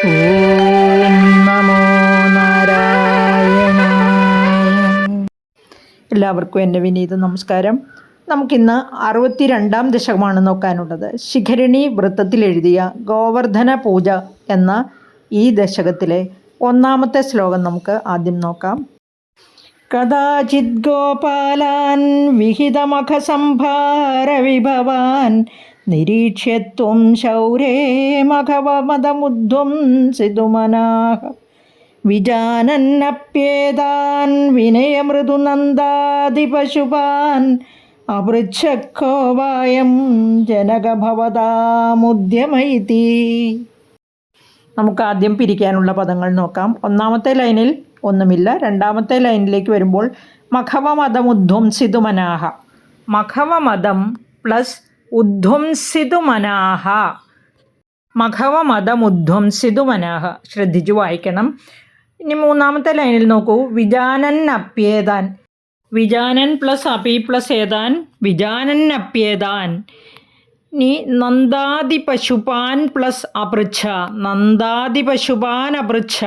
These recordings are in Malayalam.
ഓം നമോ നാരായണായ. എല്ലാവർക്കും എൻ്റെ വിനീത നമസ്കാരം. നമുക്കിന്ന് 62-ാം ദശകമാണ് നോക്കാനുള്ളത്. ശിഖരിണി വൃത്തത്തിൽ എഴുതിയ ഗോവർദ്ധന പൂജ എന്ന ഈ ദശകത്തിലെ 1-ാമത്തെ ശ്ലോകം നമുക്ക് ആദ്യം നോക്കാം. കദാചിത് ഗോപാലാൻ വിഹിതമഖസംഭാര വിഭവാൻ നിരീക്ഷ്യത്വം ശൗരേ മഖവമദമുദ്ധ്വംസിതുമനാഃ വിജാനന്നപ്യേതാൻ വിനയമൃദുനന്ദാദിപശുപാൻ അപൃച്ഛക്കോവായം ജനകഭവതാമുദ്യമൈതി. നമുക്ക് ആദ്യം പിരിക്കാനുള്ള പദങ്ങൾ നോക്കാം. 1-ാമത്തെ ലൈനിൽ ഒന്നുമില്ല. 2-ാമത്തെ ലൈനിലേക്ക് വരുമ്പോൾ മഖവമദമുദ്ധ്വംസിതുമനാഃ, മഖവമദം പ്ലസ് ഉദ്ധ്വംസിതുമനാഃ, മഖവമദമുദ്ധ്വംസിതുമനാഃ. ശ്രദ്ധിച്ചു വായിക്കണം. ഇനി 3-ാമത്തെ ലൈനിൽ നോക്കൂ. വിജാനന്നപ്യേതാൻ, വിജാനൻ പ്ലസ് അപി പ്ലസ് ഏതാൻ, വിജാനന്നപ്യേതാൻ. ഇനി നന്ദാദിപശുപാൻ പ്ലസ് അപൃച്ഛ, നന്ദാദിപശുപാൻ അപൃച്ഛ.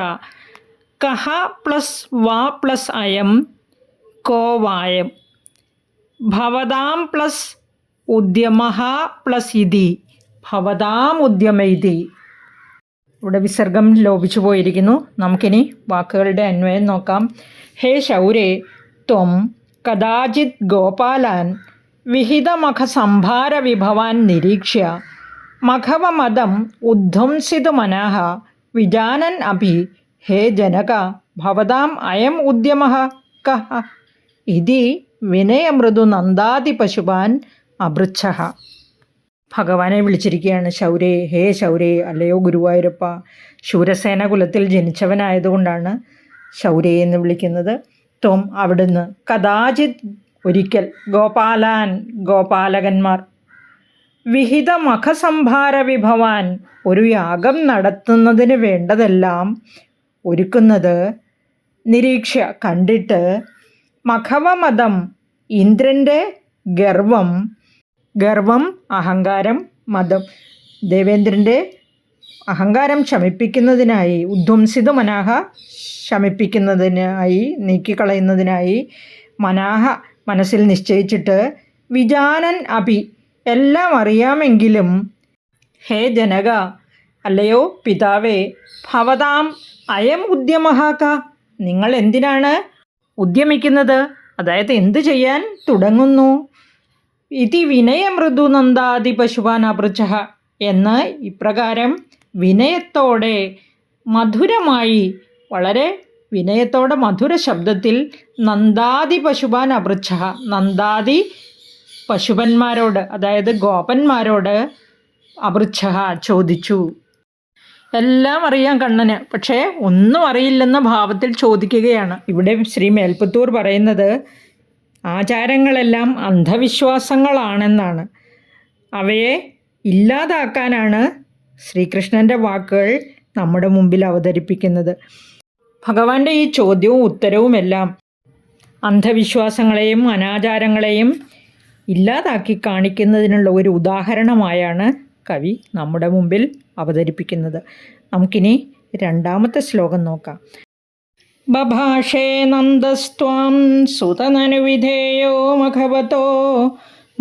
കഹ പ്ലസ് വാ പ്ലസ് അയം, കോവായം. ഭവതാം പ്ലസ് ഉദ്യമഃ പ്ലസ് ഇതി, ഭവതാം ഉദ്യമൈതി. ഇവിടെ വിസർഗം ലോപിച്ചു പോയിരിക്കുന്നു. നമുക്കിനി വാക്കുകളുടെ അന്വയം നോക്കാം. ഹേ ശൗരേ ത്വം കദാചിത് ഗോപാലാൻ വിഹിതമഖസംഭാര വിഭവാൻ നിരീക്ഷ്യ മഖവമദം ഉദ്ധ്വംസിതുമനഃ വിജാനൻ അപി ഹേ ജനക ഭവതാം അയം ഉദ്യമഃ കഃ ഇതി വിനയമൃദു നന്ദാദിപശുപാൻ അപൃച്ഛഃ. ഭഗവാനെ വിളിച്ചിരിക്കുകയാണ്. ശൗരേ, ഹേ ശൗരേ, അല്ലയോ ഗുരുവായൂരപ്പ. ശൂരസേന കുലത്തിൽ ജനിച്ചവനായതുകൊണ്ടാണ് ശൗരേ എന്ന് വിളിക്കുന്നത്. ത്വം അവിടുന്ന്, കദാചിത് ഒരിക്കൽ, ഗോപാലാൻ ഗോപാലകന്മാർ, വിഹിതമഖസംഭാര വിഭവാൻ ഒരു യാഗം നടത്തുന്നതിന് വേണ്ടതെല്ലാം ഒരുക്കുന്നത്, നിരീക്ഷ കണ്ടിട്ട്, മഖവമദം ഇന്ദ്രൻ്റെ ഗർവം, ഗർവം അഹങ്കാരം, മദം ദേവേന്ദ്രൻ്റെ അഹങ്കാരം ശമിപ്പിക്കുന്നതിനായി, ഉദ്ധ്വംസിതുമനാഃ ശമിപ്പിക്കുന്നതിനായി, നീക്കിക്കളയുന്നതിനായി, മനാഹ മനസ്സിൽ നിശ്ചയിച്ചിട്ട്, വിജാനൻ അപി എല്ലാം അറിയാമെങ്കിലും, ഹേ ജനക അല്ലയോ പിതാവേ, ഭവതാം അയം ഉദ്യമഃ ക നിങ്ങൾ എന്തിനാണ് ഉദ്യമിക്കുന്നത്, അതായത് എന്തു ചെയ്യാൻ തുടങ്ങുന്നു. ഇതി വിനയമൃദു നന്ദാദിപശുപാൻ അപൃച്ഛഃ എന്ന് ഇപ്രകാരം വിനയത്തോടെ മധുരമായി, വളരെ വിനയത്തോടെ മധുര ശബ്ദത്തിൽ നന്ദാദി പശുപാൻ അപൃച്ഛഃ, നന്ദാദി പശുപന്മാരോട്, അതായത് ഗോപന്മാരോട്, അപൃച്ഛഃ ചോദിച്ചു. എല്ലാം അറിയാം കണ്ണന്, പക്ഷേ ഒന്നും അറിയില്ലെന്ന ഭാവത്തിൽ ചോദിക്കുകയാണ്. ഇവിടെ ശ്രീ മേൽപ്പത്തൂർ പറയുന്നത് ആചാരങ്ങളെല്ലാം അന്ധവിശ്വാസങ്ങളാണെന്നാണ്. അവയെ ഇല്ലാതാക്കാനാണ് ശ്രീകൃഷ്ണൻ്റെ വാക്കുകൾ നമ്മുടെ മുമ്പിൽ അവതരിപ്പിക്കുന്നത്. ഭഗവാന്റെ ഈ ചോദ്യവും ഉത്തരവുമെല്ലാം അന്ധവിശ്വാസങ്ങളെയും അനാചാരങ്ങളെയും ഇല്ലാതാക്കി കാണിക്കുന്നതിനുള്ള ഒരു ഉദാഹരണമായാണ് കവി നമ്മുടെ മുമ്പിൽ അവതരിപ്പിക്കുന്നത്. നമുക്കിനി 2-ാമത്തെ ശ്ലോകം നോക്കാം. ബഭാഷേ നന്ദസ്ത്വാം സുതനനുവിധേയോ മഖവതോ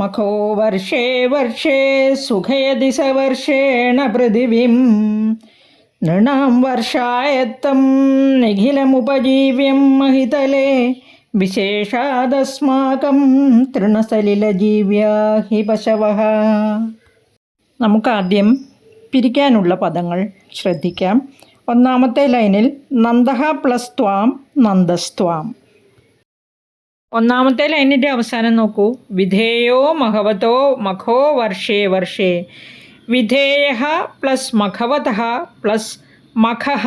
മഖോ വർഷേ വർഷേ സുഖയതി സവർഷേണ പൃഥിവീം നൃണാം വർഷായത്തം നിഖിലമുപജീവ്യം മഹിതലേ വിശേഷാദസ്മാകം തൃണസലിലജീവ്യാ ഹി പശവഃ. നമുക്കാദ്യം പിരിക്കാനുള്ള പദങ്ങൾ ശ്രദ്ധിക്കാം. 1-ാമത്തെ ലൈനിൽ നന്ദഃ പ്ലസ് ത്വാം, നന്ദസ്ത്വാം. 1-ാമത്തെ ലൈനിൻ്റെ അവസാനം നോക്കൂ. വിധേയോ മഖവതോ മഖോ വർഷേ വർഷേ. വിധേയഃ പ്ലസ് മഖവതഃ പ്ലസ് മഖഃ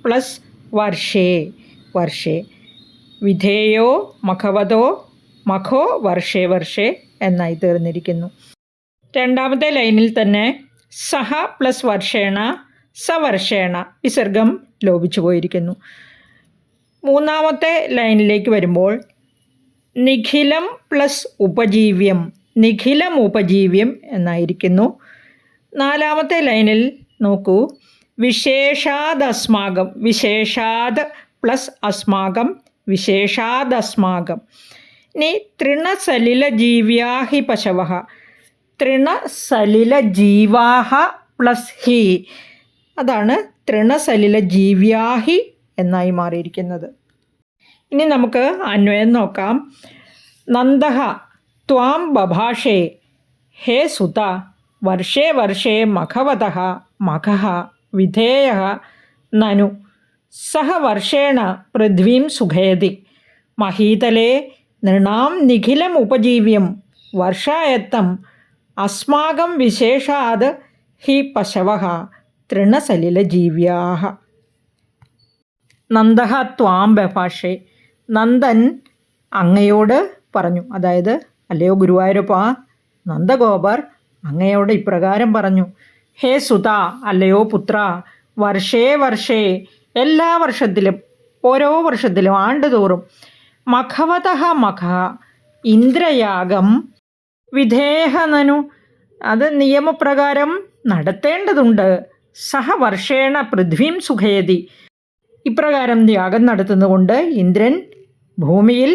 പ്ലസ് വർഷേ വർഷേ. വിധേയോ മഖവതോ മഖോ വർഷേ വർഷേ എന്നായി തീർന്നിരിക്കുന്നു. 2-ാമത്തെ ലൈനിൽ തന്നെ സഹ പ്ലസ് വർഷേണ സവർഷേണ, വിസർഗം ലോപിച്ചു പോയിരിക്കുന്നു. 3-ാമത്തെ ലൈനിലേക്ക് വരുമ്പോൾ നിഖിലം പ്ലസ് ഉപജീവ്യം, നിഖിലം ഉപജീവ്യം എന്നായിരിക്കുന്നു. 4-ാമത്തെ ലൈനിൽ നോക്കൂ. വിശേഷാദസ്മാകം, വിശേഷാദ് പ്ലസ് അസ്മാകം, വിശേഷാദസ്മാകം. ഇനി തൃണസലിലജീവ്യാ ഹി പശവഃ, തൃണസലിലജീവാഹ പ്ലസ് ഹി, അതാണ് തൃണസലിലജീവ്യാ ഹി എന്നായി മാറിയിരിക്കുന്നത്. ഇനി നമുക്ക് അന്വയം നോക്കാം. നന്ദഃ ത്വാം ബഭാഷേ ഹേ സുത, വർഷേ വർഷേ മഖവതഃ മഖഃ വിധേയഃ നനു സഹ വർഷേണ പൃഥ്വീം സുഖയതി, മഹീതലേ നൃണാം നിഖിലമുപജീവ്യം വർഷായത്തം അസ്മാകം വിശേഷാത് ഹി പശവഃ തൃണസലിലജീവ്യാഃ. നന്ദഃ ത്വാം ബഭാഷേ, നന്ദൻ അങ്ങയോട് പറഞ്ഞു, അതായത് അല്ലയോ ഗുരുവായൂരപ്പ, നന്ദഗോപർ അങ്ങയോട് ഇപ്രകാരം പറഞ്ഞു. ഹേ സുത, അല്ലയോ പുത്ര, വർഷേ വർഷേ എല്ലാ വർഷത്തിലും, ഓരോ വർഷത്തിലും ആണ്ടുതോറും, മഖവതഃ മഖഃ ഇന്ദ്രയാഗം, വിധേയഃ നനു അത് നിയമപ്രകാരം നടത്തേണ്ടതുണ്ട്, സഹ വർഷേണ പൃഥ്വീം സുഖയതി ഇപ്രകാരം യാഗം നടത്തുന്നതുകൊണ്ട് ഇന്ദ്രൻ ഭൂമിയിൽ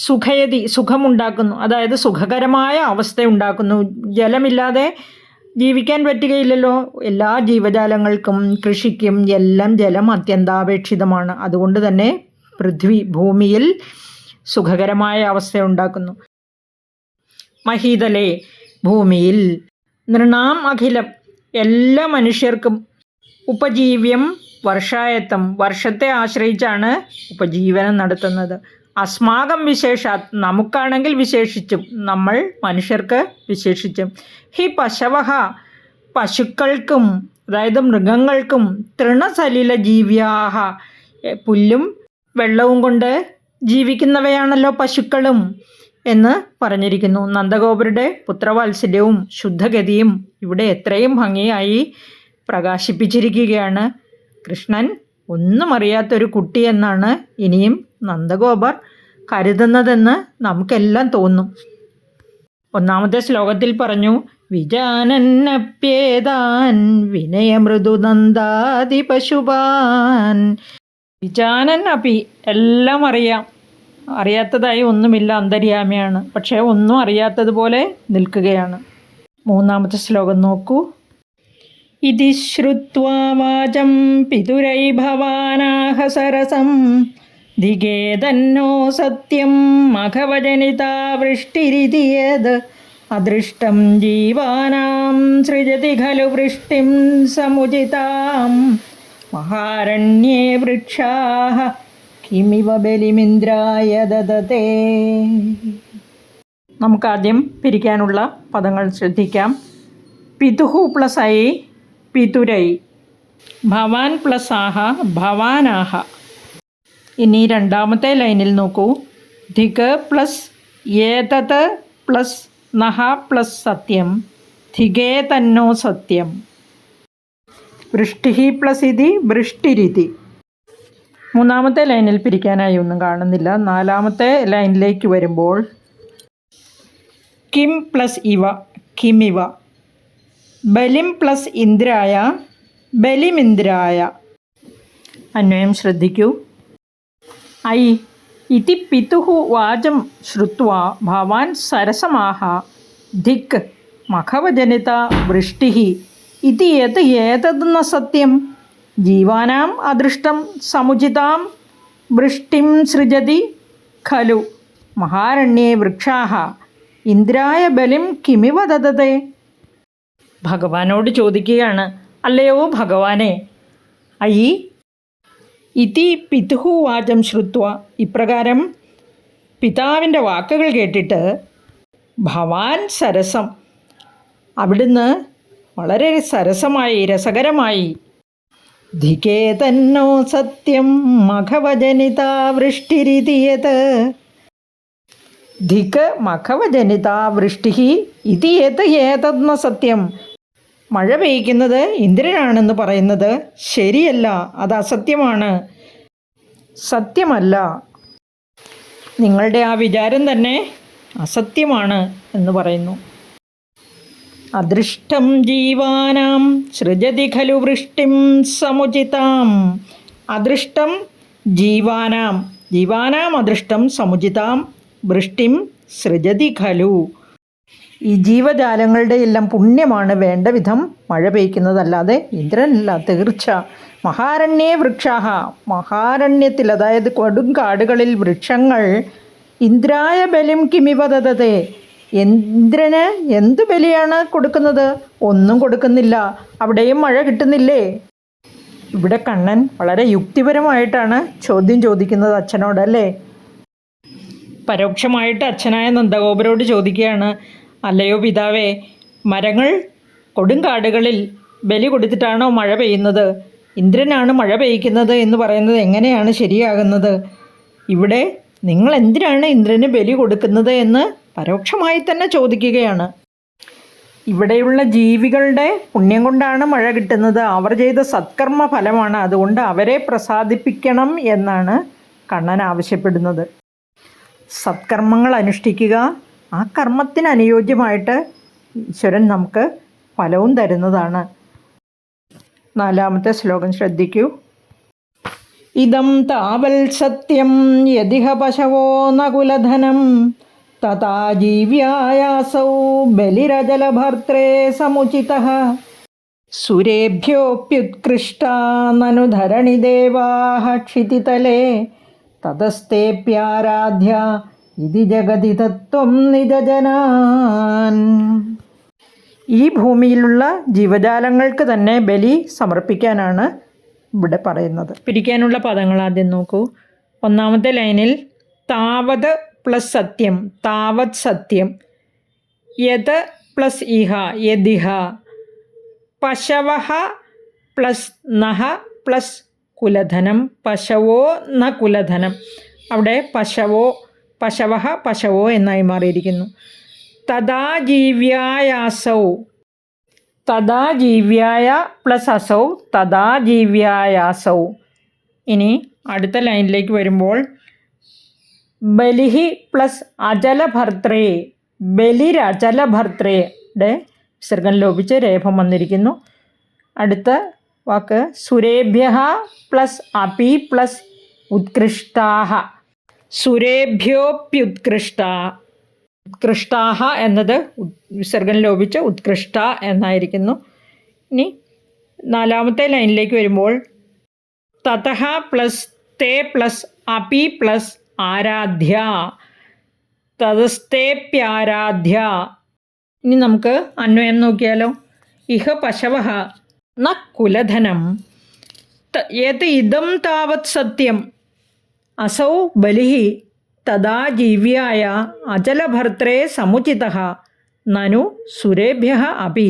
സുഖയതി സുഖമുണ്ടാക്കുന്നു, അതായത് സുഖകരമായ അവസ്ഥ ഉണ്ടാക്കുന്നു. ജലമില്ലാതെ ജീവിക്കാൻ പറ്റുകയില്ലല്ലോ. എല്ലാ ജീവജാലങ്ങൾക്കും കൃഷിക്കും എല്ലാം ജലം അത്യന്താപേക്ഷിതമാണ്. അതുകൊണ്ട് തന്നെ പൃഥ്വി ഭൂമിയിൽ സുഖകരമായ അവസ്ഥ ഉണ്ടാക്കുന്നു. മഹീതലേ ഭൂമിയിൽ, നൃണാം അഖിലം എല്ലാ മനുഷ്യർക്കും, ഉപജീവ്യം വർഷായത്തം വർഷത്തെ ആശ്രയിച്ചാണ് ഉപജീവനം നടത്തുന്നത്. അസ്മാകം വിശേഷാത് നമുക്കാണെങ്കിൽ വിശേഷിച്ചും, നമ്മൾ മനുഷ്യർക്ക് വിശേഷിച്ചും, ഹി പശവഃ പശുക്കൾക്കും അതായത് മൃഗങ്ങൾക്കും, തൃണസലിലജീവ്യാഃ പുല്ലും വെള്ളവും കൊണ്ട് ജീവിക്കുന്നവയാണല്ലോ പശുക്കളും എന്ന് പറഞ്ഞിരിക്കുന്നു. നന്ദഗോപരുടെ പുത്രവാത്സല്യവും ശുദ്ധഗതിയും ഇവിടെ എത്രയും ഭംഗിയായി പ്രകാശിപ്പിച്ചിരിക്കുകയാണ്. കൃഷ്ണൻ ഒന്നും അറിയാത്തൊരു കുട്ടി എന്നാണ് ഇനിയും നന്ദഗോപർ കരുതുന്നതെന്ന് നമുക്കെല്ലാം തോന്നും. ഒന്നാമത്തെ ശ്ലോകത്തിൽ പറഞ്ഞു, വിജാനന്നപ്യേതാൻ വിനയമൃദു നന്ദാതി പശുപാൻ. വിജാനൻ അപി എല്ലാം അറിയാം, അറിയാത്തതായി ഒന്നുമില്ല, അന്തര്യാമിയാണ്. പക്ഷേ ഒന്നും അറിയാത്തതുപോലെ നിൽക്കുകയാണ്. മൂന്നാമത്തെ ശ്ലോകം നോക്കൂ. ഇതി ശ്രുത്വാ വാചം പിതുരൈ ഭവാനാഹ സരസം, ധിഗേതന്നോ സത്യം മഖവജനിതാ വൃഷ്ടിരിതി യത്, അദൃഷ്ടം ജീവാനാം സൃജതി ഖലു വൃഷ്ടിം സമുചിതാം, മഹാരണ്യേ വൃക്ഷാഃ കിമിവ ബലിമിന്ദ്രായ ദദതേ. നമുക്കാദ്യം പിരിക്കാനുള്ള പദങ്ങൾ ശ്രദ്ധിക്കാം. പിതുഹു പ്ലസ് ഐ പിതുരൈ, ഭവാൻ പ്ലസ് ആഹ ഭവാനാഹ. ഇനി രണ്ടാമത്തെ ലൈനിൽ നോക്കൂ. ധിക് പ്ലസ് ഏതത് പ്ലസ് നഹ പ്ലസ് സത്യം, ധികേ തന്നോ സത്യം. വൃഷ്ടി പ്ലസ് ഇതി വൃഷ്ടിരിതി. മൂന്നാമത്തെ ലൈനിൽ പിരിക്കാനായി ഒന്നും കാണുന്നില്ല. നാലാമത്തെ ലൈനിലേക്ക് വരുമ്പോൾ കിം പ്ലസ് ഇവ കിമിവ, ബലിം പ്ലസ് ഇന്ദ്രായ ബലിമിന്ദ്രായ. അന്വയം ശ്രദ്ധിക്കൂ. ഐ ഇതി പിതുഹു വാചം ശ്രുത്വാ ഭവാൻ സരസമാഹ, ധിക് മഖവജനിത വൃഷ്ടി ഇതി യത് ഏതത് ന സത്യം, ജീവാനാം അദൃഷ്ടം സമുചിതാം വൃഷ്ടിം സൃജതി ഖലു, മഹാരണ്യേ വൃക്ഷാഃ ഇന്ദ്രായ ബലിം കിമിവ ദദതേ. ഭഗവാനോട് ചോദിക്കുകയാണ്, അല്ലയോ ഭഗവാനെ, ഐ ഇതി പിതുഹു വാചം ശ്രുത്വ ഇപ്രകാരം പിതാവിൻ്റെ വാക്കുകൾ കേട്ടിട്ട്, ഭവാൻ സരസം അവിടുന്ന് വളരെ സരസമായി രസകരമായി, ധികേ തന്നോ സത്യം മഖവജനിത വൃഷ്ടിരിതിയത്, ധിക് മഖവജനിത വൃഷ്ടി ഇതി യത് ഏതദ്ന സത്യം. മഴ പെയ്യ്ക്കുന്നത് ഇന്ദ്രനാണെന്ന് പറയുന്നത് ശരിയല്ല, അത് അസത്യമാണ്, സത്യമല്ല. നിങ്ങളുടെ ആ വിചാരം തന്നെ അസത്യമാണ് എന്ന് പറയുന്നു. അദൃഷ്ടം ജീവാനാം സൃജതി ഖലു വൃഷ്ടിം സമുചിതാം. അദൃഷ്ടം ജീവാനാം, ജീവാനാം അദൃഷ്ടം സമുചിതാം വൃഷ്ടിം സൃജതി ഖലു. ഈ ജീവജാലങ്ങളുടെ എല്ലാം പുണ്യമാണ് വേണ്ട വിധം മഴ പെയ്ക്കുന്നതല്ലാതെ ഇന്ദ്രനല്ല, തീർച്ച. മഹാരണ്യേ വൃക്ഷാഹ, മഹാരണ്യത്തിൽ അതായത് കൊടുങ്കാടുകളിൽ വൃക്ഷങ്ങൾ ഇന്ദ്രായ ബലിം കിമിവ ദദതേ, ഇന്ദ്രന് എന്ത് ബലിയാണ് കൊടുക്കുന്നത്? ഒന്നും കൊടുക്കുന്നില്ല. അവിടെയും മഴ കിട്ടുന്നില്ലേ? ഇവിടെ കണ്ണൻ വളരെ യുക്തിപരമായിട്ടാണ് ചോദ്യം ചോദിക്കുന്നത് അച്ഛനോടല്ലേ. പരോക്ഷമായിട്ട് അച്ഛനായ നന്ദഗോപരോട് ചോദിക്കുകയാണ്, അല്ലയോ പിതാവേ, മരങ്ങൾ കൊടുങ്കാടുകളിൽ ബലി കൊടുത്തിട്ടാണോ മഴ പെയ്യുന്നത്? ഇന്ദ്രനാണ് മഴ പെയ്യ്ക്കുന്നത് എന്ന് പറയുന്നത് എങ്ങനെയാണ് ശരിയാകുന്നത്? ഇവിടെ നിങ്ങൾ എന്തിനാണ് ഇന്ദ്രന് ബലി കൊടുക്കുന്നത് എന്ന് പരോക്ഷമായി തന്നെ ചോദിക്കുകയാണ്. ഇവിടെയുള്ള ജീവികളുടെ പുണ്യം കൊണ്ടാണ് മഴ കിട്ടുന്നത്, അവർ ചെയ്ത സത്കർമ്മ ഫലമാണ്, അതുകൊണ്ട് അവരെ പ്രസാദിപ്പിക്കണം എന്നാണ് കണ്ണൻ ആവശ്യപ്പെടുന്നത്. സത്കർമ്മങ്ങൾ അനുഷ്ഠിക്കുക, ആ കർമ്മത്തിന് അനുയോജ്യമായിട്ട് ഈശ്വരൻ നമുക്ക് ഫലവും തരുന്നതാണ്. 4-ാമത്തെ ശ്ലോകം ശ്രദ്ധിക്കൂ. ഇദം താവൽ സത്യം യദിഹ പശവോ നകുലധനം തഥാ ജീവ്യായാസൗ ബലിരജലഭർത്രേ സമുചിതഃ സുരേഭ്യോപ്യുത്കൃഷ്ടാ നനു ധരണിദേവാഃ ക്ഷിതിതലേ തതസ്തേപ്യാരാധ്യ ഇതി ജഗതി തത്വം നിജജനാൻ. ഈ ഭൂമിയിലുള്ള ജീവജാലങ്ങൾക്ക് തന്നെ ബലി സമർപ്പിക്കാനാണ് ഇവിടെ പറയുന്നത്. പിരിക്കാനുള്ള പദങ്ങൾ ആദ്യം നോക്കൂ. 1-ാമത്തെ ലൈനിൽ താവത് പ്ലസ് സത്യം, താവത് സത്യം. യത് പ്ലസ് ഇഹ, യദിഹ. പശവഹ പ്ലസ് നഹ പ്ലസ് കുലധനം, പശവോ ന കുലധനം. അവിടെ പശവോ, പശവഹ പശവോ എന്നായി മാറിയിരിക്കുന്നു. തഥാ ജീവ്യായാസൗ, തഥാ ജീവ്യായ പ്ലസ് അസൗ, തഥാ ജീവ്യായാസൗ. ഇനി അടുത്ത ലൈനിലേക്ക് വരുമ്പോൾ ബലിഹി പ്ലസ് അജലഭർത്രേ, ബലിരജലഭർത്രയുടെ വിസർഗം ലോപിച്ച് രേഫം വന്നിരിക്കുന്നു. അടുത്ത വാക്ക് സുരേഭ്യഃ പ്ലസ് അപി പ്ലസ് ഉത്കൃഷ്ടാഹ, സുരേഭ്യോപ്യുത്കൃഷ്ട. ഉത്കൃഷ്ടാഹ എന്നത് വിസർഗം ലോപിച്ച് ഉത്കൃഷ്ട എന്നായിരിക്കുന്നു. ഇനി 4-ാമത്തെ ലൈനിലേക്ക് വരുമ്പോൾ തതഹ പ്ലസ് തേ പ്ലസ് അപി പ്ലസ് ആരാധ്യ, തതസ്തേപ്യാരാധ്യ. ഇനി നമുക്ക് അന്വയം നോക്കിയാലോ. ഇഹ പശവഃ ന കുലധനം യത് ഇദം താവത് സത്യം അസൗ ബലിഹി തഥാ ജീവ്യായ അജലഭർത്രേ സമുചിതഃ നനു സുരേഭ്യഃ അപി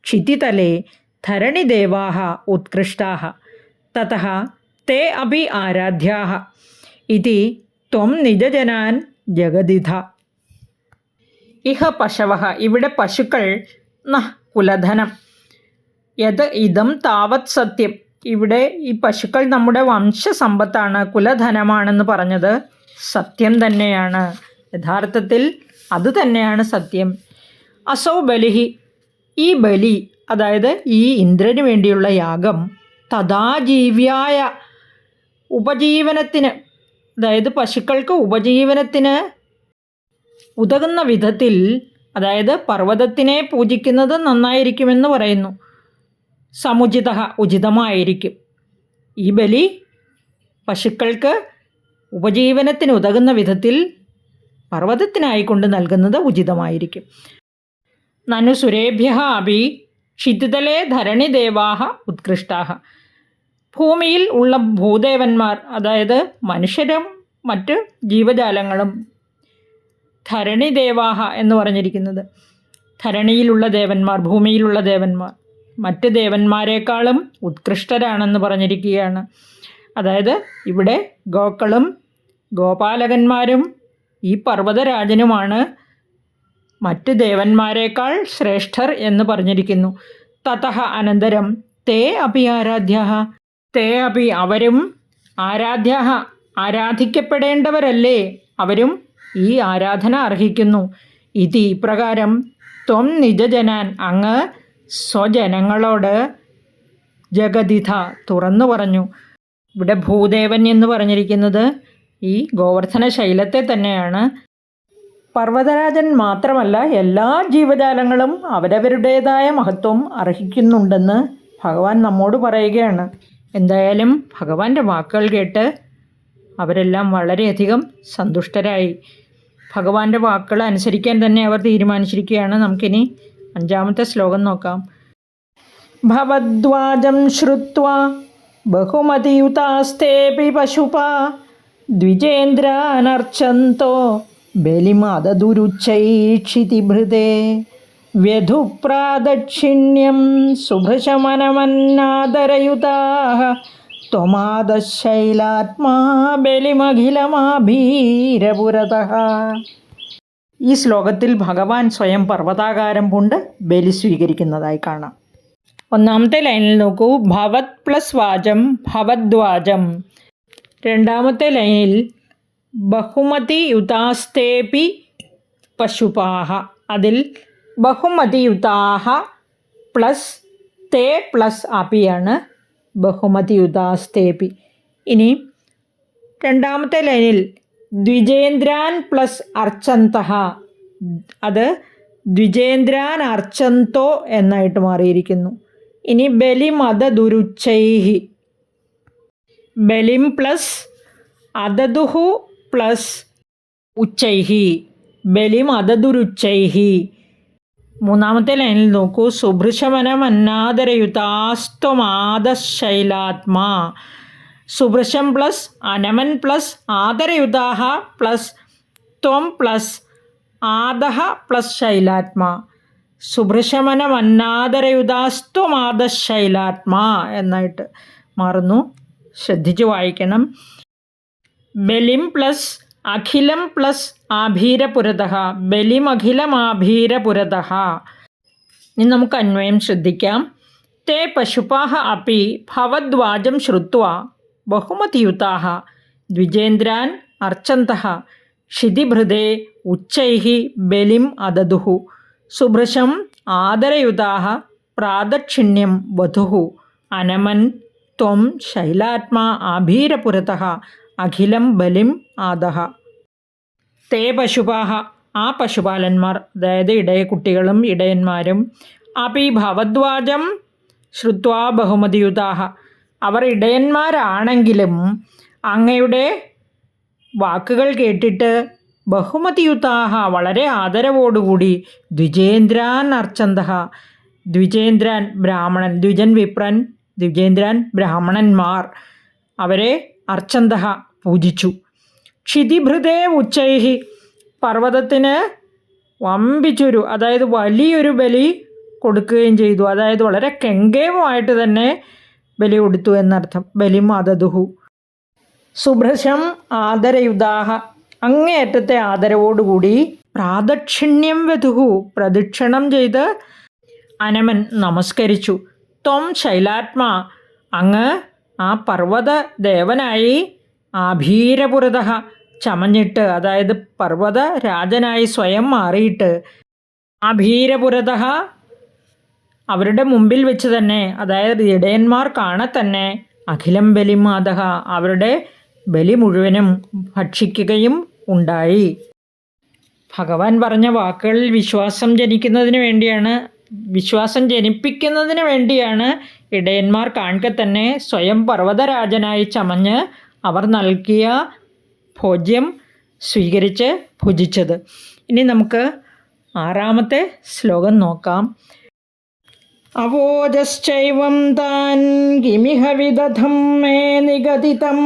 ക്ഷിതിതലേ ധരണിദേവാഃ ഉത്കൃഷ്ടാഃ തതഃ തേ അപി ആരാധ്യാഃ ഇതി ത്വം നിജജനാൻ ജഗതിഥ. ഇഹ പശവഃ, ഇവിടെ പശുക്കൾ, നഃ കുലധനം. യത് ഇദം താവത് സത്യം, ഇവിടെ ഈ പശുക്കൾ നമ്മുടെ വംശസമ്പത്താണ്, കുലധനമാണെന്ന് പറഞ്ഞത് സത്യം തന്നെയാണ്. യഥാർത്ഥത്തിൽ അതുതന്നെയാണ് സത്യം. അസൗ ബലിഹി, ഈ ബലി അതായത് ഈ ഇന്ദ്രന് വേണ്ടിയുള്ള യാഗം, തഥാ ജീവ്യായ ഉപജീവനത്തിന്, അതായത് പശുക്കൾക്ക് ഉപജീവനത്തിന് ഉതകുന്ന വിധത്തിൽ, അതായത് പർവ്വതത്തിനെ പൂജിക്കുന്നത് നന്നായിരിക്കുമെന്ന് പറയുന്നു. സമുചിത, ഉചിതമായിരിക്കും. ഈ ബലി പശുക്കൾക്ക് ഉപജീവനത്തിന് ഉതകുന്ന വിധത്തിൽ പർവ്വതത്തിനായിക്കൊണ്ട് നൽകുന്നത് ഉചിതമായിരിക്കും. നനു സുരേഭ്യഃ അപി ക്ഷിതിതലേ ധരണിദേവാഃ ഉത്കൃഷ്ടാഃ. ഭൂമിയിൽ ഉള്ള ഭൂദേവന്മാർ, അതായത് മനുഷ്യരും മറ്റ് ജീവജാലങ്ങളും, ധരണിദേവാഹ എന്ന് പറഞ്ഞിരിക്കുന്നത് ധരണിയിലുള്ള ദേവന്മാർ, ഭൂമിയിലുള്ള ദേവന്മാർ മറ്റ് ദേവന്മാരെക്കാളും ഉത്കൃഷ്ടരാണെന്ന് പറഞ്ഞിരിക്കുകയാണ്. അതായത് ഇവിടെ ഗോക്കളും ഗോപാലകന്മാരും ഈ പർവ്വതരാജനുമാണ് മറ്റ് ദേവന്മാരെക്കാൾ ശ്രേഷ്ഠർ എന്ന് പറഞ്ഞിരിക്കുന്നു. തതഃ അനന്തരം തേ അപി ആരാധ്യാഃ, തേ അപി അവരും, ആരാധ്യാഃ ആരാധിക്കപ്പെടേണ്ടവരല്ലേ, അവരും ഈ ആരാധന അർഹിക്കുന്നു. ഇതി ഇപ്രകാരം ത്വം നിജജനാൻ അങ്ങ് സ്വജനങ്ങളോട് ജഗതിഥ തുറന്നു പറഞ്ഞു. ഇവിടെ ഭൂദേവൻ എന്ന് പറഞ്ഞിരിക്കുന്നത് ഈ ഗോവർദ്ധന ശൈലത്തെ തന്നെയാണ്. പർവ്വതരാജൻ മാത്രമല്ല, എല്ലാ ജീവജാലങ്ങളും അവരവരുടേതായ മഹത്വം അർഹിക്കുന്നുണ്ടെന്ന് ഭഗവാൻ നമ്മോട് പറയുകയാണ്. എന്തായാലും ഭഗവാന്റെ വാക്കുകൾ കേട്ട് അവരെല്ലാം വളരെയധികം സന്തുഷ്ടരായി. ഭഗവാന്റെ വാക്കുകൾ അനുസരിക്കാൻ തന്നെ അവർ തീരുമാനിച്ചിരിക്കുകയാണ്. നമുക്കിനി 5-ാമത്തെ ശ്ലോകം നോക്കാം. ഭവദ്വാജം ശ്രുത്വാ ബഹുമതിയുതാസ്തേപി പശുപാ ദ്വിജേന്ദ്രാനർച്ചന്തോ ബലിമദദുരുച്ചൈക്ഷിതിഭൃതേ വ്യധുപ്രാദക്ഷിണ്യം സുഭൃശമനമന്നാദരയുതാഃ ത്വമാദശൈലാത്മാ ബലിമഖിലമാഭീരപുരതഃ. ഈ ശ്ലോകത്തിൽ ഭഗവാൻ സ്വയം പർവ്വതാകാരം കൊണ്ട് ബലി സ്വീകരിക്കുന്നതായി കാണാം. 1-ാമത്തെ ലൈനിൽ നോക്കൂ. ഭവത് പ്ലസ് വാചം ഭവദ്വാജം. 2-ാമത്തെ ലൈനിൽ ബഹുമതി യുതാസ്തേപി പശുപാഹ. അതിൽ ബഹുമതി യുതാഹ പ്ലസ് തേ പ്ലസ് അപിയാണ് ബഹുമതി യുതാസ്തേപി. ഇനി 2-ാമത്തെ ലൈനിൽ ദ്വിജേന്ദ്രാൻ പ്ലസ് അർച്ചന്തഃ. അത് ദ്വിജേന്ദ്രാൻ അർച്ചന്തോ എന്നായിട്ട് മാറിയിരിക്കുന്നു. ഇനി ബലിമദദുരുച്ചൈഹി. ബലിം പ്ലസ് അദദുഹു പ്ലസ് ഉച്ചൈഹി. ബലിമദദുരുച്ചൈഹി. 3-ാമത്തെ ലൈനിൽ നോക്കൂ. സുഭൃശമനമന്നാദരയുതാസ്ത്വമാദശൈലാത്മാ. സുഭൃശം പ്ലസ് അനമൻ പ്ലസ് ആദരയുതാഹ പ്ലസ് ത്വം പ്ലസ് ആദഹ പ്ലസ് ശൈലാത്മാ. സുഭൃശമനമന്നാദരയുതാസ്ത്വമാദശൈലാത്മാ എന്നായിട്ട് മാറുന്നു. ശ്രദ്ധിച്ച് വായിക്കണം. ബലിം പ്ലസ് അഖിലം പ്ലസ് ആഭീരപുരതഃ. ബലിമഖിലമാഭീരപുരതഃ. ഇനി നമുക്ക് അന്വയം ശ്രദ്ധിക്കാം. തേ പശുപാഹ അപി ഭവദ്വാജം ശ്രുത്വാ ബഹുമതിയുതാഃ ദ്വിജേന്ദ്രാൻ അർച്ചന്തഃ ക്ഷിതിഭൃതേ ഉച്ചൈഃ ബലിം അദദുഃ. സുഭൃശം ആദരയുതാഃ പ്രാദക്ഷിണ്യം വധുഃ അനമൻ ത്വം ശൈലാത്മാ ആഭീരപുരതഃ അഖിലം ബലിം ആദഹ. തേ പശുപാഹ ആ പശുപാലന്മാർ, അതായത് ഇടയക്കുട്ടികളും ഇടയന്മാരും, അപി ഭവദ്വാജം ശ്രുത്വാ ബഹുമതിയുതാഹ അവർ ഇടയന്മാരാണെങ്കിലും അങ്ങയുടെ വാക്കുകൾ കേട്ടിട്ട് ബഹുമതിയുതാഹ വളരെ ആദരവോടുകൂടി ദ്വിജേന്ദ്രാൻ അർച്ചന്തഃ ദ്വിജേന്ദ്രാൻ ബ്രാഹ്മണൻ, ദ്വിജൻ വിപ്രൻ, ദ്വിജേന്ദ്രാൻ ബ്രാഹ്മണന്മാർ അവരെ അർച്ചന്തഃ പൂജിച്ചു. ക്ഷിതിഭൃതേ ഉച്ചൈഹി പർവ്വതത്തിന് വമ്പിച്ചൊരു, അതായത് വലിയൊരു ബലി കൊടുക്കുകയും ചെയ്തു. അതായത് വളരെ കെങ്കേമമായിട്ട് തന്നെ ബലി കൊടുത്തു എന്നർത്ഥം. ബലിം അദദുഹു. സുഭൃശം ആദരയുതാഹ അങ്ങേയറ്റത്തെ ആദരവോടുകൂടി പ്രാദക്ഷിണ്യം വധുഹു പ്രദക്ഷിണം ചെയ്ത് അനമൻ നമസ്കരിച്ചു. ത്വം ശൈലാത്മാ അങ്ങ് ആ പർവ്വത ദേവനായി ആഭീരപുരതഃ ചമഞ്ഞിട്ട്, അതായത് പർവ്വത രാജനായി സ്വയം മാറിയിട്ട് ആഭീരപുരതഃ അവരുടെ മുമ്പിൽ വെച്ച് തന്നെ, അതായത് ഇടയന്മാർ കാണെ തന്നെ അഖിലം ബലിം ആദഹ അവരുടെ ബലി മുഴുവനും ഭക്ഷിക്കുകയും ഉണ്ടായി. ഭഗവാൻ പറഞ്ഞ വാക്കുകളിൽ വിശ്വാസം ജനിപ്പിക്കുന്നതിന് വേണ്ടിയാണ് ഇടയന്മാർ കാണെ തന്നെ സ്വയം പർവ്വതരാജനായി ചമഞ്ഞ് അവർ നൽകിയ ഭോജ്യം സ്വീകരിച്ച് ഭുജിച്ചത്. ഇനി നമുക്ക് 6-ാമത്തെ ശ്ലോകം നോക്കാം. അവോജശ്ചൈവം താൻ കിമിഹ വിദധം മേ നിഗദിതം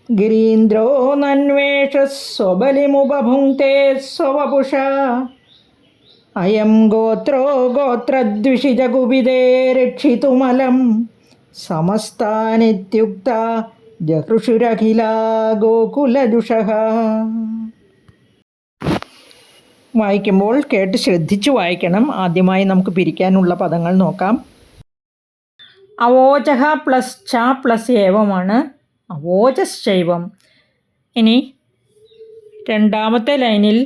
ഗിരീന്ദ്രോ നന്വേഷ സ്വബലിമുപഭുങ്ക്തേ സ്വവപുഷാ അയം ഗോത്രോ ഗോത്രദ്വിഷിജകുപിതേ രക്ഷിതുമലം സമസ്താനിത്യുക്ത ജഹൃഷുരഖിലാ ഗോകുലജുഷഃ. വായിക്കുമ്പോൾ കേട്ട് ശ്രദ്ധിച്ചു വായിക്കണം. ആദ്യമായി നമുക്ക് പിരിക്കാനുള്ള പദങ്ങൾ നോക്കാം. അവോചഹ പ്ലസ് ച പ്ലസ് ഏവമാണ് അവോജശ്ചൈവം. ഇനി 2-ാമത്തെ ലൈനിൽ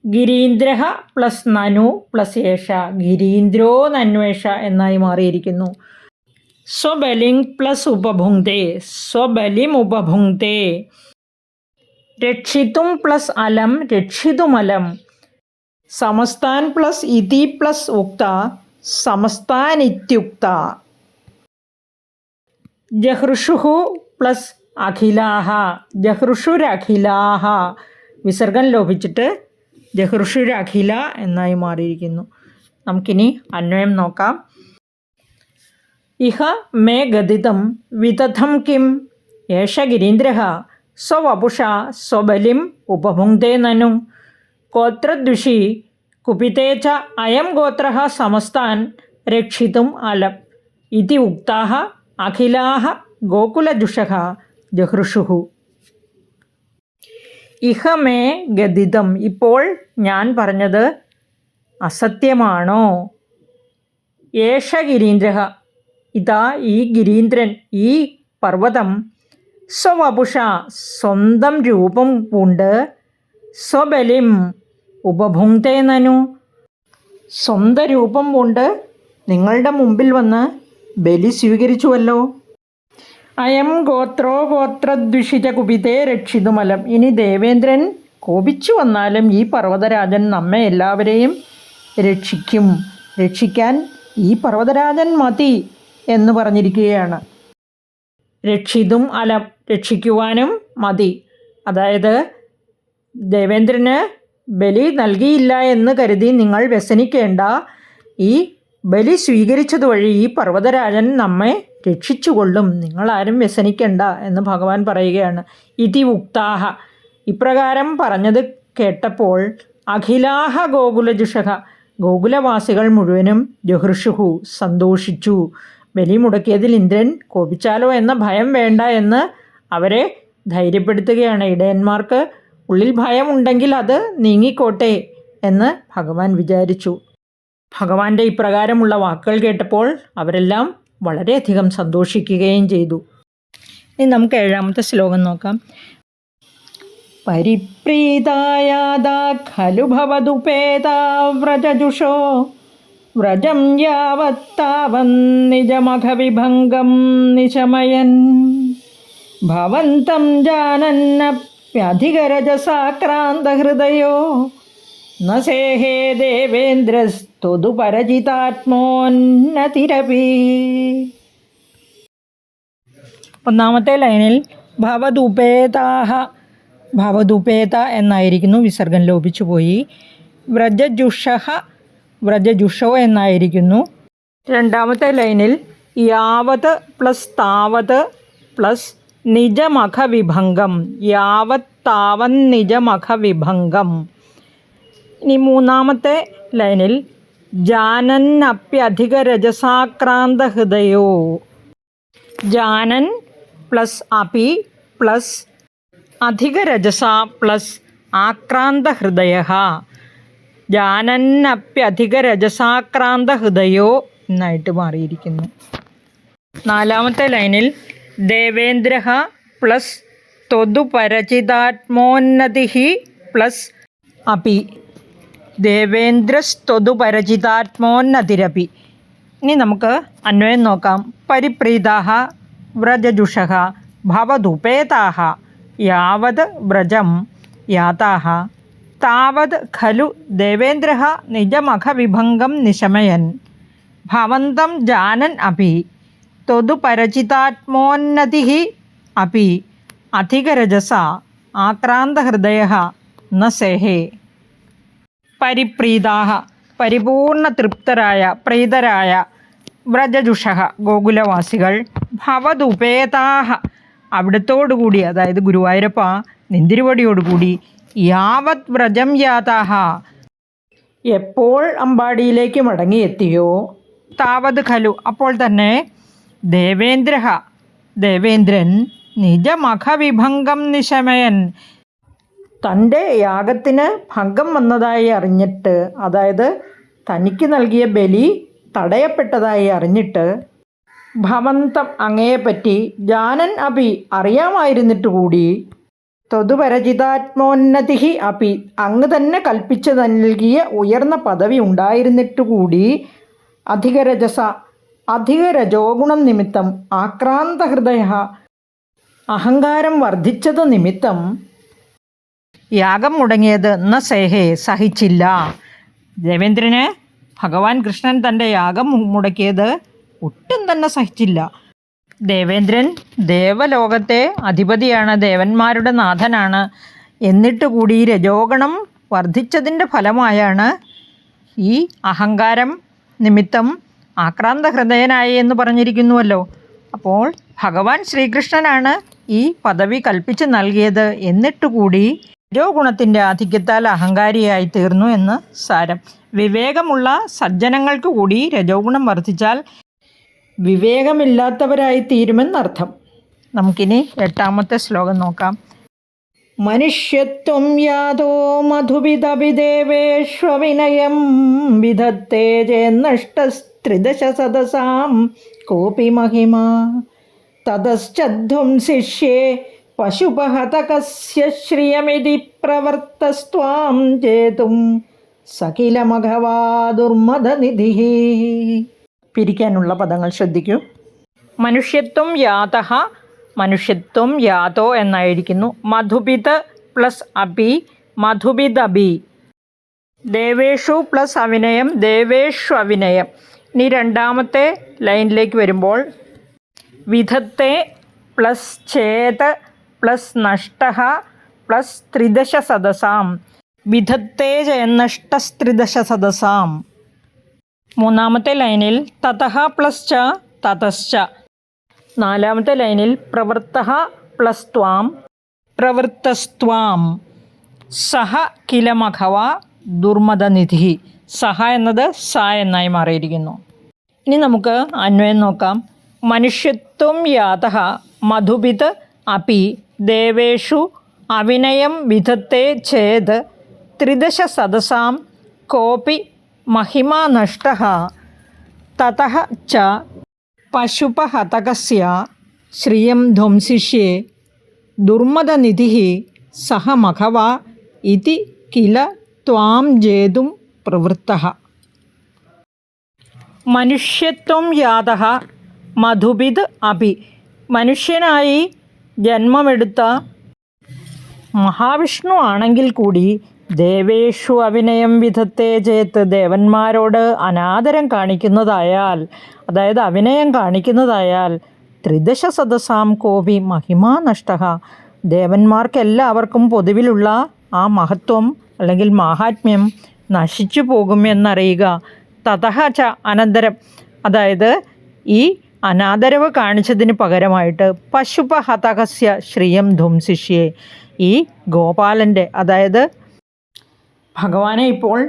ഗിരീന്ദ്ര പ്ലസ് നനു പ്ലസ് ഏഷ, ഗിരീന്ദ്രോ നന്വേഷ എന്നായി മാറിയിരിക്കുന്നു. സ്വബലിം പ്ലസ് ഉപഭുങ്ക്തേ, സ്വബലിം ഉപഭുങ്ക്തേ. രക്ഷിതും പ്ലസ് അലം, രക്ഷിതുമലം. സമസ്താൻ പ്ലസ് ഇതി പ്ലസ് ഉക്ത, സമസ്താനിത്യുക്ത. ജഹൃഷുഹു പ്ലസ് അഖിലാഹ, ജഹൃഷുരഖിലാഹ. വിസർഗം ലോപിച്ചിട്ട് ജഹൃഷുരഖില എന്നായി മാറിയിരിക്കുന്നു. നമുക്കിനി അന്വയം നോക്കാം. ഇഹ മേ ഗദിതം വിദധം കിം, ഏഷ ഗിരീന്ദ്രഃ സ്വവപുഷ സ്വബലിം ഉപഭുങ്ക്തേ നനു. ഗോത്രദ്വിഷി കുപിതേ ച അയം ഗോത്രഃ സമസ്താൻ രക്ഷിതും അലം ഇതി ഉക്താഃ അഖിലാഃ ഗോകുലജുഷഃ ജഹൃഷുഃ. ഇഹ മേ ഗദിതം, ഇപ്പോൾ ഞാൻ പറഞ്ഞത് അസത്യമാണോ? ഏഷ ഗിരീന്ദ്രഃ, ഇതാ ഈ ഗിരീന്ദ്രൻ, ഈ പർവ്വതം, സ്വവപുഷ സ്വന്തം രൂപം പൂണ്ട്, സ്വബലിം ഉപഭുങ്ക്തേ നനു സ്വന്തം രൂപം പൂണ്ട് നിങ്ങളുടെ മുമ്പിൽ വന്ന് ബലി സ്വീകരിച്ചുവല്ലോ. അയം ഗോത്രോ ഗോത്രദ്വിഷിച്ച കുപിതേ രക്ഷിതുമലം. ഇനി ദേവേന്ദ്രൻ കോപിച്ചു വന്നാലും ഈ പർവ്വതരാജൻ നമ്മെ എല്ലാവരെയും രക്ഷിക്കും, രക്ഷിക്കാൻ ഈ പർവ്വതരാജൻ മതി എന്ന് പറഞ്ഞിരിക്കുകയാണ്. രക്ഷിതും അലം, രക്ഷിക്കുവാനും മതി. അതായത് ദേവേന്ദ്രന് ബലി നൽകിയില്ല എന്ന് കരുതി നിങ്ങൾ വ്യസനിക്കേണ്ട, ഈ ബലി സ്വീകരിച്ചതുവഴി ഈ പർവ്വതരാജൻ നമ്മെ രക്ഷിച്ചുകൊള്ളും, നിങ്ങളാരും വ്യസനിക്കേണ്ട എന്ന് ഭഗവാൻ പറയുകയാണ്. ഇതി ഉക്താഹ, ഇപ്രകാരം പറഞ്ഞത് കേട്ടപ്പോൾ അഖിലാഹ ഗോകുലജുഷഃ, ഗോകുലവാസികൾ മുഴുവനും ജഹൃഷുഹു സന്തോഷിച്ചു. ബലി മുടക്കിയതിൽ ഇന്ദ്രൻ കോപിച്ചാലോ എന്ന ഭയം വേണ്ട എന്ന് അവരെ ധൈര്യപ്പെടുത്തുകയാണ്. ഇടയന്മാർക്ക് ഉള്ളിൽ ഭയമുണ്ടെങ്കിൽ അത് നീങ്ങിക്കോട്ടെ എന്ന് ഭഗവാൻ വിചാരിച്ചു. ഭഗവാന്റെ ഇപ്രകാരമുള്ള വാക്കുകൾ കേട്ടപ്പോൾ അവരെല്ലാം വളരെയധികം സന്തോഷിക്കുകയും ചെയ്തു. ഇനി നമുക്ക് 7ാമത്തെ ശ്ലോകം നോക്കാം. പരിപ്രീതായാദാ ഖലു ഭവതുപേതാ വ്രജജുഷോ വ്രജം യാവത്താവന്നിജമഖവിഭംഗം നിശമയൻ ഭവന്തം ജാനന്നപ്യധികരജസാക്രാന്തഹൃദയോ നസേഹേ ദേവേന്ദ്രസ്തുതു പരജിതാത്മോന്നതിരപി. 1ാമത്തെ ലൈനിൽ ഭവതുപേതാഹ, ഭവതുപേത എന്നായിരിക്കുന്നു, വിസർഗം ലോപിച്ചുപോയി. വ്രജജുഷഃ, വ്രജജുഷോ എന്നായിരിക്കുന്നു. 2ാമത്തെ ലൈനിൽ യാവത് പ്ലസ് താവത് പ്ലസ് നിജമഖവിഭംഗം, യാവത് താവൻ നിജമഖവിഭംഗം. ഇനി 3ാമത്തെ ലൈനിൽ ജാനന്നപ്യധികരജസാക്രാന്ത ഹൃദയോ, ജാനൻ പ്ലസ് അപി പ്ലസ് അധികരജസ പ്ലസ് ആക്രാന്ത ഹൃദയ, ജാനന്നപ്യധികരജസാക്രാന്ത ഹൃദയോ എന്നായിട്ട് മാറിയിരിക്കുന്നു. 4ാമത്തെ ലൈനിൽ ദേവേന്ദ്ര പ്ലസ് ത്വതുപരചിതാത്മോന്നതി പ്ലസ് അപി, ദേവേന്ദ്രസ്ത്വതുപരചിതാത്മോന്നതിരപി. ഇനി നമുക്ക് അന്വയം നോക്കാം. പരിപ്രീതാഹ വ്രജജുഷഃ ഭവതുപേതാഹ യാവത് വ്രജം യാതാഹ താവത് ഖലു ദേവേന്ദ്രഃ നിജമഖവിഭംഗം നിശമയൻ ഭവന്തം ജാനൻ അപി ത്വതുപരചിതാത്മോന്നതിഃ അപി അധികരജസ ആക്രാന്തഹൃദയഃ ന സേഹേ. പരിപ്രീതാഹ, പരിപൂർണ തൃപ്തരായ, പ്രീതരായ, വ്രജജുഷഃ ഗോകുലവാസികൾ, ഭവതുപേതാഹ അവിടത്തോടുകൂടി, അതായത് ഗുരുവായൂരപ്പ നെന്തിരുവടിയോടുകൂടി, യാവത് വ്രജം യാതാഹ എപ്പോൾ അമ്പാടിയിലേക്ക് മടങ്ങിയെത്തിയോ, താവത് ഖലു അപ്പോൾ തന്നെ, ദേവേന്ദ്രഃ ദേവേന്ദ്രൻ, നിജമഖവിഭംഗം നിശമയൻ തൻ്റെ യാഗത്തിന് ഭംഗം വന്നതായി അറിഞ്ഞിട്ട്, അതായത് തനിക്ക് നൽകിയ ബലി തടയപ്പെട്ടതായി അറിഞ്ഞിട്ട്, ഭവന്തം അങ്ങയെപ്പറ്റി, ജാനൻ അപി അറിയാമായിരുന്നിട്ട് കൂടി, ത്വതുപരചിതാത്മോന്നതി അപ്പി, അങ്ങ് തന്നെ കൽപ്പിച്ചു നൽകിയ ഉയർന്ന പദവി ഉണ്ടായിരുന്നിട്ടുകൂടി അധിക രജോഗുണം നിമിത്തം ആക്രാന്തഹൃദയ, അഹങ്കാരം വർദ്ധിച്ചതു നിമിത്തം യാഗം മുടങ്ങിയത് ന സേഹേ, സഹിച്ചില്ല. ദേവേന്ദ്രന് ഭഗവാൻ കൃഷ്ണൻ തൻ്റെ യാഗം മുടക്കിയത് ഒട്ടും തന്നെ സഹിച്ചില്ല. ദേവേന്ദ്രൻ ദേവലോകത്തെ അധിപതിയാണ്, ദേവന്മാരുടെ നാഥനാണ്. എന്നിട്ട് കൂടി രജോഗണം വർദ്ധിച്ചതിൻ്റെ ഫലമായാണ് ഈ അഹങ്കാരം നിമിത്തം ആക്രാന്ത ഹൃദയനായി എന്ന് പറഞ്ഞിരിക്കുന്നുവല്ലോ. അപ്പോൾ ഭഗവാൻ ശ്രീകൃഷ്ണനാണ് ഈ പദവി കൽപ്പിച്ച് നൽകിയത്. എന്നിട്ടുകൂടി രജോഗുണത്തിൻ്റെ ആധിക്യത്താൽ അഹങ്കാരിയായി തീർന്നു എന്ന് സാരം. വിവേകമുള്ള സജ്ജനങ്ങൾക്ക് കൂടി രജോഗുണം വർദ്ധിച്ചാൽ വിവേകമില്ലാത്തവരായി തീരുമെന്നർത്ഥം. നമുക്കിനി 8ാമത്തെ ശ്ലോകം നോക്കാം. മനുഷ്യത്വം യാതോ മധുവിദവിദേവേഷ്വവിനയം വിധത്തെ ചേന്നഷ്ടസ്ത്രിദശ സദസാം കോപി മഹിമാ തതശ്ചധ്വം ശിഷ്യേ പശുപഹതകസ്യ ശ്രിയമിതി പ്രവർത്തസ്ത്വാം ചേതും സകിലമഘവാ ദുർമദനിധിഃ. പിരിക്കാനുള്ള പദങ്ങൾ ശ്രദ്ധിക്കൂ. മനുഷ്യത്വം യാതഃ, മനുഷ്യത്വം യാതോ എന്നായിരിക്കുന്നു. മധുപിത് പ്ലസ് അപി, മധുപിദപി. ദേവേഷു പ്ലസ് അവിനയം, ദേവേഷു അവിനയം. ഇനി 2ാമത്തെ ലൈനിലേക്ക് വരുമ്പോൾ വിധത്തെ പ്ലസ് ചേത് പ്ലസ് നഷ്ടഃ പ്ലസ് ത്രിദശ സദസാം. വിധത്തെ ചേന്നഷ്ടസ്ത്രിദശ സദസാം. 3ാമത്തെ ലൈനിൽ തതഃ പ്ലസ് ച തതശ്ച. 4ാമത്തെ ലൈനിൽ പ്രവൃത്തഃ പ്ലസ് ത്വാം പ്രവൃത്തസ്ത്വാം. സഹ കിലമഘവ ദുർമദനിധി. സഹ എന്നത് സ എന്നായി മാറിയിരിക്കുന്നു. ഇനി നമുക്ക് അന്വയം നോക്കാം. മനുഷ്യത്വം യാതഃ മധുപിത് അപി ദേവേഷു അവിനയം വിധത്തെ ചേത് ത്രിദശ സദസാം കോപി മഹിമാ നഷ്ടഃ തതഃ ച പശുപഹതകസ്യ ശ്രിയം ധ്വംസിഷ്യേ ദുർമദനിധിഃ സഹ മഘവ ഇതി കില ത്വാം ജേതും പ്രവൃത്തഃ. മനുഷ്യത്വം യാതഃ മധുപിത് അപി. മനുഷ്യനായി ജന്മമെടുത്ത മഹാവിഷ്ണു ആണെങ്കിൽ കൂടി ദേവേഷു അവിനയം വിധത്തെ ചേത്ത്, ദേവന്മാരോട് അനാദരം കാണിക്കുന്നതായാൽ, അതായത് അവിനയം കാണിക്കുന്നതായാൽ ത്രിദശ സദസാം കോപി മഹിമാ നഷ്ടഃ, ദേവന്മാർക്കെല്ലാവർക്കും പൊതുവിലുള്ള ആ മഹത്വം അല്ലെങ്കിൽ മാഹാത്മ്യം നശിച്ചു പോകും എന്നറിയുക. തതഃ ച അനന്തരം, അതായത് ഈ അനാദരവ് കാണിച്ചതിന് പകരമായിട്ട് പശുപഹതകസ്യ ശ്രിയം ധ്വംസിഷ്യേ, ഈ ഗോപാലൻ്റെ, അതായത് ഭഗവാനെ ഇപ്പോൾ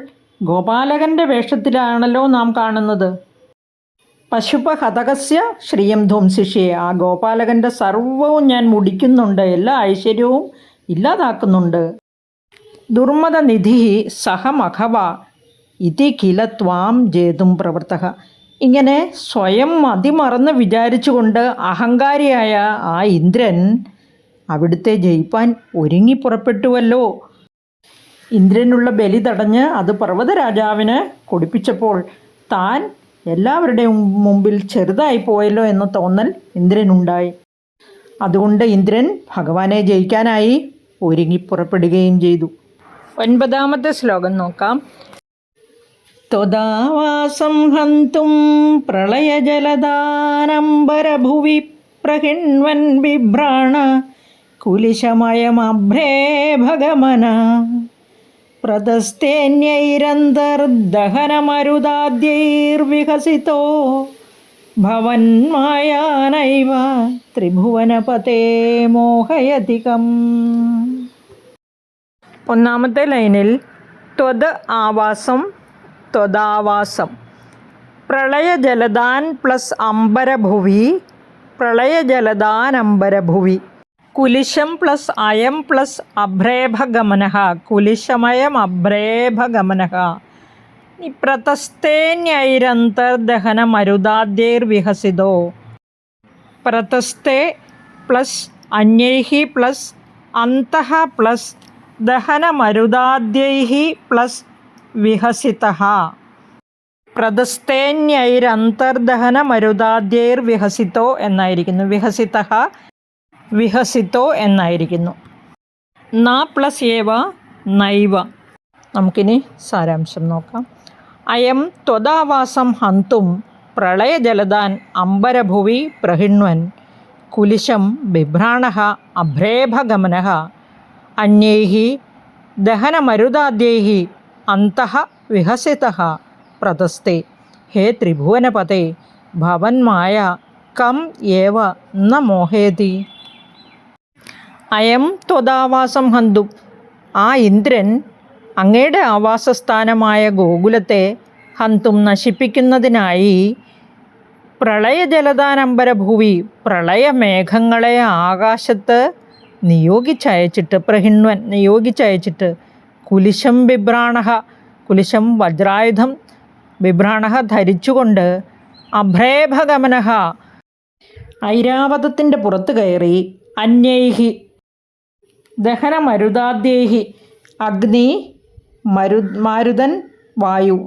ഗോപാലകൻ്റെ വേഷത്തിലാണല്ലോ നാം കാണുന്നത്. പശുപഹതകസ്യ ശ്രിയം ധ്വംസിഷ്യേ, ആ ഗോപാലകൻ്റെ സർവവും ഞാൻ മുടിക്കുന്നുണ്ട്, എല്ലാ ഐശ്വര്യവും ഇല്ലാതാക്കുന്നുണ്ട്. ദുർമദനിധി സഹ മഘവ ഇതി കില ത്വാം ജേതും പ്രവൃത്തഃ. ഇങ്ങനെ സ്വയം മതിമറന്ന് വിചാരിച്ചുകൊണ്ട് അഹങ്കാരിയായ ആ ഇന്ദ്രൻ അവിടുത്തെ ജയിപ്പാൻ ഒരുങ്ങി പുറപ്പെട്ടുവല്ലോ. ഇന്ദ്രനുള്ള ബലി തടഞ്ഞ് അത് പർവ്വതരാജാവിന് കൊടുപ്പിച്ചപ്പോൾ താൻ എല്ലാവരുടെയും മുമ്പിൽ ചെറുതായി പോയല്ലോ എന്ന തോന്നൽ ഇന്ദ്രനുണ്ടായി. അതുകൊണ്ട് ഇന്ദ്രൻ ഭഗവാനെ ജയിക്കാനായി ഒരുങ്ങി പുറപ്പെടുകയും ചെയ്തു. 9ാമത്തെ ശ്ലോകം നോക്കാം. ത്വദാവാസം ഹന്തും പ്രളയജലദാനംബരഭുവി പ്രഹിണ്വൻ ബിഭ്രാണ കുലിശമയമഭ്രേ ഭഗമന പ്രതസ്തേന്യൈരന്തർദഹനമരുദാദ്യൈർവികസിതോ ഭവന്മായാനൈവ ത്രിഭുവനപതേ മോഹയതികം. 1ാമത്തെ ലൈനിൽ ത്വദ് ആവാസം, ത്വദാവാസം. പ്രളയജലദാൻ പ്ലസ് അംബരഭുവി, പ്രളയജലദാനംബരഭുവി. കുലിശം പ്ലസ് അയം പ്ലസ് അഭ്രേഭഗമനഃ, കുലിശമയം അഭ്രേഭഗമനഃ. പ്രതസ്തേന്യൈരന്തർദഹനമരുദാദ്യൈർവിഹസിതോ. പ്രതസ്തേ പ്ലസ് അന്യൈഹി പ്ലസ് അന്തഃ പ്ലസ് ദഹനമരുതാദ്യൈഃ പ്ലസ് വിഹസിതഃ. പ്രതസ്ഥേന്യൈരന്തർദഹനമരുതാദ്യൈർവിഹസിതോ എന്നായിരിക്കുന്നു. വിഹസിതഃ വിഹസിതോ എന്നായിരിക്കുന്നു. ന പ്ലസ് ഏവ നൈവ. നമുക്കിനി സാരാംശം നോക്കാം. അയം ത്വദാവാസം ഹന്തും പ്രളയജലദാൻ അംബരഭുവി പ്രഹിണ്വൻ കുലിശം ബിഭ്രാണഃ അഭ്രേഭഗമനഃ അന്യൈഃ ദഹനമരുതാദ്യൈഃ അന്തഃ വിഹസിതഃ പ്രതസ്തേ. ഹേ ത്രിഭുവനപതേ ഭവന്മായ കം ഏവ ന മോഹേതി. അയം ത്വദാവാസം ഹന്തും. ആ ഇന്ദ്രൻ അങ്ങയുടെ ആവാസസ്ഥാനമായ ഗോകുലത്തെ ഹന്തും നശിപ്പിക്കുന്നതിനായി പ്രളയജലദാനംബരഭൂവി പ്രളയമേഘങ്ങളെ ആകാശത്ത് നിയോഗിച്ചയച്ചിട്ട് പ്രഹിണ്വൻ നിയോഗിച്ചയച്ചിട്ട് കുലിശം ബിഭ്രാണഃ കുലിശം വജ്രായുധം ബിഭ്രാണഃ ധരിച്ചുകൊണ്ട് അഭ്രേഭഗമനഃ ഐരാവതത്തിൻ്റെ പുറത്ത് കയറി അന്യൈഹി ദഹനമരുതാദ്യൈഹി അഗ്നി മാരുതൻ വായു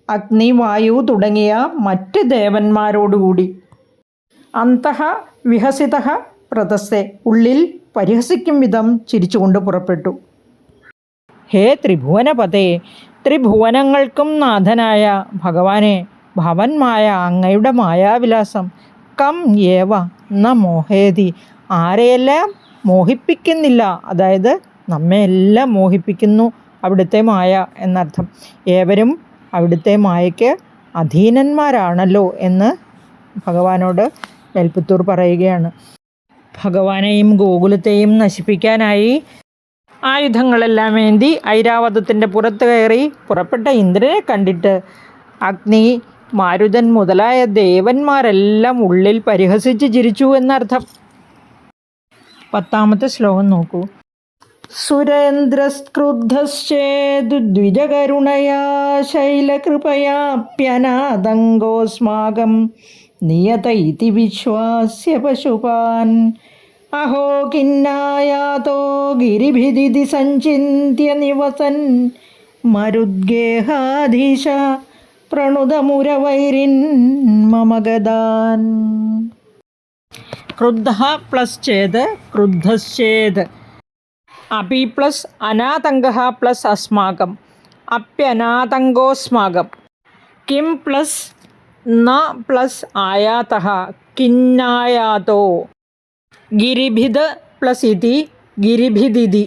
അഗ്നി വായു തുടങ്ങിയ മറ്റ് ദേവന്മാരോടുകൂടി അന്തഃ വിഹസിതഃ പ്രതസ്തേ ഉള്ളിൽ പരിഹസിക്കും വിധം ചിരിച്ചുകൊണ്ട് പുറപ്പെട്ടു. ഹേ ത്രിഭുവനപതേ ത്രിഭുവനങ്ങൾക്കും നാഥനായ ഭഗവാനെ ഭവന്മായ അങ്ങയുടെ മായാവിലാസം കം ഏവ ന മോഹേതി. ആരെയെല്ലാം മോഹിപ്പിക്കുന്നില്ല, അതായത് നമ്മെയെല്ലാം മോഹിപ്പിക്കുന്നു അവിടുത്തെ മായ എന്നർത്ഥം. ഏവരും അവിടുത്തെ മായയ്ക്ക് അധീനന്മാരാണല്ലോ എന്ന് ഭഗവാനോട് മേൽപ്പത്തൂർ പറയുകയാണ്. ഭഗവാനെയും ഗോകുലത്തെയും നശിപ്പിക്കാനായി ആയുധങ്ങളെല്ലാം ഏന്തി ഐരാവതത്തിൻ്റെ പുറത്ത് കയറി പുറപ്പെട്ട ഇന്ദ്രനെ കണ്ടിട്ട് അഗ്നി മാരുതൻ മുതലായ ദേവന്മാരെല്ലാം ഉള്ളിൽ പരിഹസിച്ച് ചിരിച്ചു എന്നർത്ഥം. 10ാമത്തെ ശ്ലോകം നോക്കൂ. സുരേന്ദ്രസ്ക്രുദ്ധശ്ചേദ്വിജകരുണയാ ശൈലകൃപയാപ്യനാദംഗോസ്മാകം നിയത ഇതി വിശ്വാസ്യ പശുപാൻ അഹോ കിന്നായാതോ ഗിരിഭിദിതി സഞ്ചിന്യ നിവസൻ മരുദ്ഗേഹാധീശ പ്രണുതമുരവൈരിൻ മമ ഗദാൻ. ക്രുദ്ധഃ പ്ലസ് ചേത് ക്രുദ്ധശ്ചേത് അപി പ്ലസ് അനാതങ്കഃ പ്ലസ് അസ്മാകം അപ്യനാതങ്കോസ്മാകം കിം പ്ലസ് ന പ്ലസ് ആയാതഃ കിന്നായാതോ ഗിരിഭിദ് പ്ലസ് ഇതി ഗിരിഭിദിതി.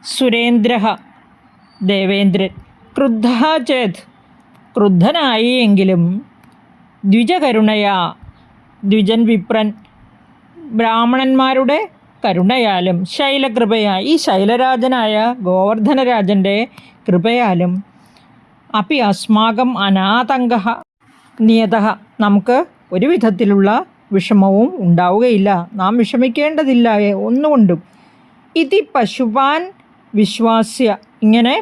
സുരേന്ദ്രഃ ദേവേന്ദ്രൻ ക്രുദ്ധഃ ചേത് ക്രുദ്ധനായി എങ്കിലും ദ്വിജകരുണയാ ദ്വിജൻ വിപ്രൻ ബ്രാഹ്മണന്മാരുടെ കരുണയാലും ശൈലകൃപയാ ഈ ശൈലരാജനായ ഗോവർദ്ധനരാജൻ്റെ കൃപയാലും അപ്പി അസ്മാകം അനാതങ്കഃ നിയതഃ നമുക്ക് ഒരു വിധത്തിലുള്ള വിഷമവും ഉണ്ടാവുകയില്ല, നാം വിഷമിക്കേണ്ടതില്ല ഒന്നുകൊണ്ടും. ഇതി പശുപാൻ വിശ്വാസ്യ ഇങ്ങനെ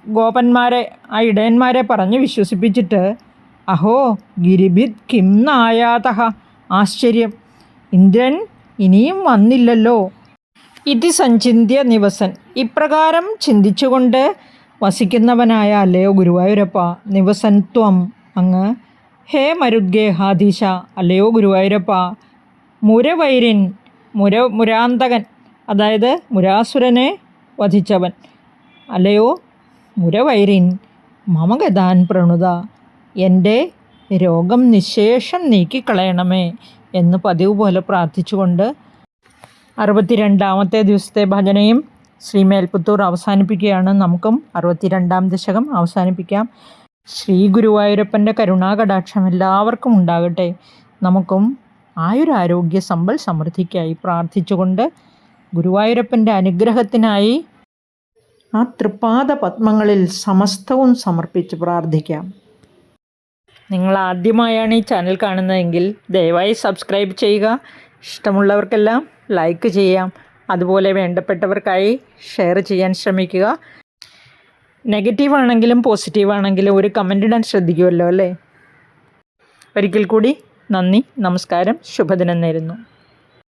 ഗോപന്മാരെ ആ ഇടയന്മാരെ പറഞ്ഞ് വിശ്വസിപ്പിച്ചിട്ട് അഹോ ഗിരിഭിദ് കിം നായാതഃ ആശ്ചര്യം ഇന്ദ്രൻ ഇനിയും വന്നില്ലല്ലോ. ഇതി സഞ്ചിന്യ നിവസൻ ഇപ്രകാരം ചിന്തിച്ചുകൊണ്ട് വസിക്കുന്നവനായ അല്ലയോ ഗുരുവായൂരപ്പ നിവസൻ ത്വം അങ്ങ്. ഹേ മരുദ്ഗേഹാധീശ അല്ലയോ ഗുരുവായൂരപ്പ മുരവൈരിൻ മുരാന്തകൻ അതായത് മുരാസുരനെ വധിച്ചവൻ അല്ലയോ മുരവൈരിൻ മമ ഗദാൻ പ്രണുത എൻ്റെ രോഗം നിശേഷം നീക്കിക്കളയണമേ എന്ന് പതിവ് പോലെ പ്രാർത്ഥിച്ചുകൊണ്ട് 62ാമത്തെ ദിവസത്തെ ഭജനയും ശ്രീ മേൽപ്പത്തൂർ അവസാനിപ്പിക്കുകയാണ്. നമുക്കും 62ാം ദശകം അവസാനിപ്പിക്കാം. ശ്രീ ഗുരുവായൂരപ്പൻ്റെ കരുണാകടാക്ഷം എല്ലാവർക്കും ഉണ്ടാകട്ടെ. നമുക്കും ആയുരാരോഗ്യ സമ്പൽ സമൃദ്ധിക്കായി പ്രാർത്ഥിച്ചുകൊണ്ട് ഗുരുവായൂരപ്പൻ്റെ അനുഗ്രഹത്തിനായി ആ തൃപ്പാദ പത്മങ്ങളിൽ സമസ്തവും സമർപ്പിച്ച് പ്രാർത്ഥിക്കാം. നിങ്ങൾ ആദ്യമായാണ് ഈ ചാനൽ കാണുന്നതെങ്കിൽ ദയവായി സബ്സ്ക്രൈബ് ചെയ്യുക. ഇഷ്ടമുള്ളവർക്കെല്ലാം ലൈക്ക് ചെയ്യാം. അതുപോലെ വേണ്ടപ്പെട്ടവർക്കായി ഷെയർ ചെയ്യാൻ ശ്രമിക്കുക. നെഗറ്റീവ് ആണെങ്കിലും പോസിറ്റീവ് ആണെങ്കിലും ഒരു കമൻ്റ് ഇടാൻ ശ്രദ്ധിക്കുമല്ലോ അല്ലേ. ഒരിക്കൽ കൂടി നന്ദി, നമസ്കാരം, ശുഭദിനം നേരുന്നു.